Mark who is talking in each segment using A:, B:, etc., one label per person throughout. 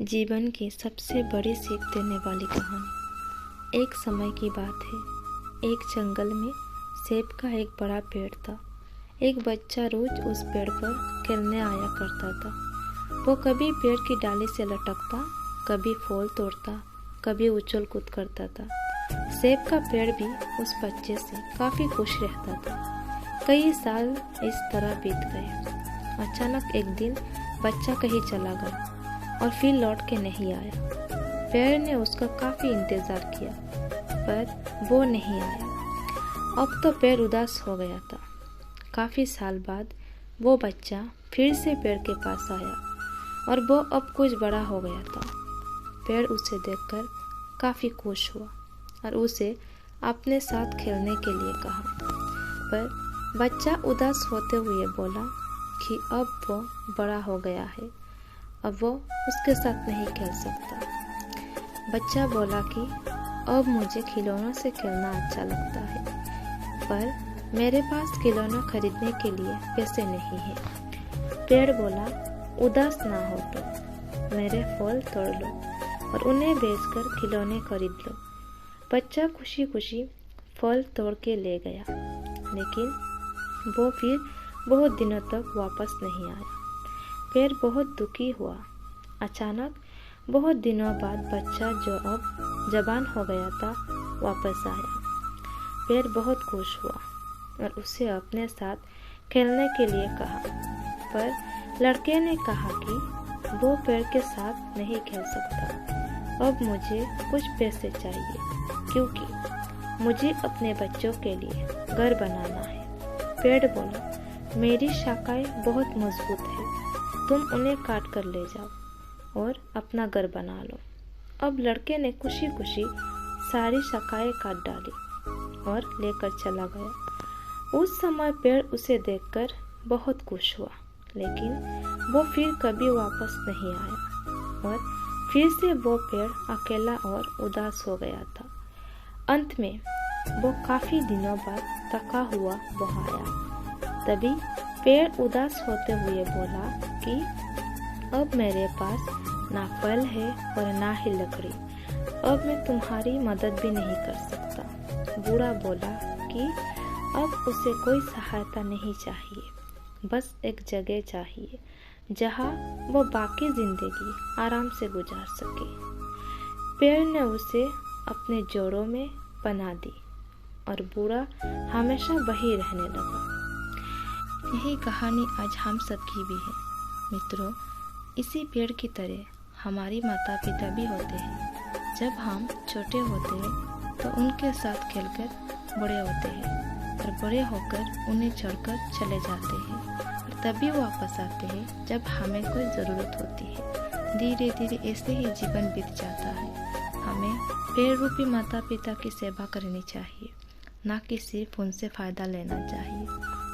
A: जीवन की सबसे बड़ी सीख देने वाली कहानी। एक समय की बात है, एक जंगल में सेब का एक बड़ा पेड़ था। एक बच्चा रोज उस पेड़ पर खेलने आया करता था। वो कभी पेड़ की डाली से लटकता, कभी फल तोड़ता, कभी उछल कूद करता था। सेब का पेड़ भी उस बच्चे से काफी खुश रहता था। कई साल इस तरह बीत गए। अचानक एक दिन बच्चा कहीं चला गया और फिर लौट के नहीं आया। पेड़ ने उसका काफी इंतजार किया, पर वो नहीं आया। अब तो पेड़ उदास हो गया था। काफी साल बाद वो बच्चा फिर से पेड़ के पास आया और वो अब कुछ बड़ा हो गया था। पेड़ उसे देखकर काफी खुश हुआ और उसे अपने साथ खेलने के लिए कहा, पर बच्चा उदास होते हुए बोला कि अब वो बड़ा हो गया है, अब वो उसके साथ नहीं खेल सकता। बच्चा बोला कि अब मुझे खिलौनों से खेलना अच्छा लगता है, पर मेरे पास खिलौना खरीदने के लिए पैसे नहीं है। पेड़ बोला, उदास ना हो तो मेरे फल तोड़ लो और उन्हें बेचकर खिलौने खरीद लो। बच्चा खुशी खुशी फल तोड़ के ले गया, लेकिन वो फिर बहुत दिनों तक वापस नहीं आया। पेड़ बहुत दुखी हुआ। अचानक बहुत दिनों बाद बच्चा, जो अब जवान हो गया था, वापस आया। पेड़ बहुत खुश हुआ और उसे अपने साथ खेलने के लिए कहा, पर लड़के ने कहा कि वो पेड़ के साथ नहीं खेल सकता। अब मुझे कुछ पैसे चाहिए, क्योंकि मुझे अपने बच्चों के लिए घर बनाना है। पेड़ बोला, मेरी शाखाएं बहुत मजबूत है, तुम उन्हें काट कर ले जाओ और अपना घर बना लो। अब लड़के ने खुशी खुशी सारी शाखाएं काट डाली और लेकर चला गया। उस समय पेड़ उसे देखकर बहुत खुश हुआ, लेकिन वो फिर कभी वापस नहीं आया और फिर से वो पेड़ अकेला और उदास हो गया था। अंत में वो काफी दिनों बाद थका हुआ वहाँ आया। तभी पेड़ उदास होते हुए बोला कि अब मेरे पास ना फल है और ना ही लकड़ी, अब मैं तुम्हारी मदद भी नहीं कर सकता। बूढ़ा बोला कि अब उसे कोई सहायता नहीं चाहिए, बस एक जगह चाहिए जहाँ वो बाकी जिंदगी आराम से गुजार सके। पेड़ ने उसे अपने जोड़ों में पनाह दी और बूढ़ा हमेशा वहीं रहने लगा। यही कहानी आज हम सब की भी है। मित्रों, इसी पेड़ की तरह हमारी माता पिता भी होते हैं। जब हम छोटे होते हैं तो उनके साथ खेलकर बड़े होते हैं और बड़े होकर उन्हें छोड़कर चले जाते हैं और तभी वापस आते हैं जब हमें कोई ज़रूरत होती है। धीरे धीरे ऐसे ही जीवन बीत जाता है। हमें पेड़ रूपी माता पिता की सेवा करनी चाहिए, ना कि सिर्फ उनसे फ़ायदा लेना चाहिए।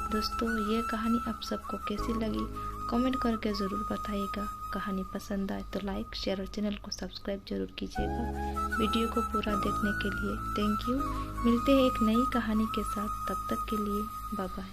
A: दोस्तों, ये कहानी आप सबको कैसी लगी कमेंट करके ज़रूर बताइएगा। कहानी पसंद आए तो लाइक, शेयर और चैनल को सब्सक्राइब जरूर कीजिएगा। वीडियो को पूरा देखने के लिए थैंक यू। मिलते हैं एक नई कहानी के साथ, तब तक के लिए बाय बाय।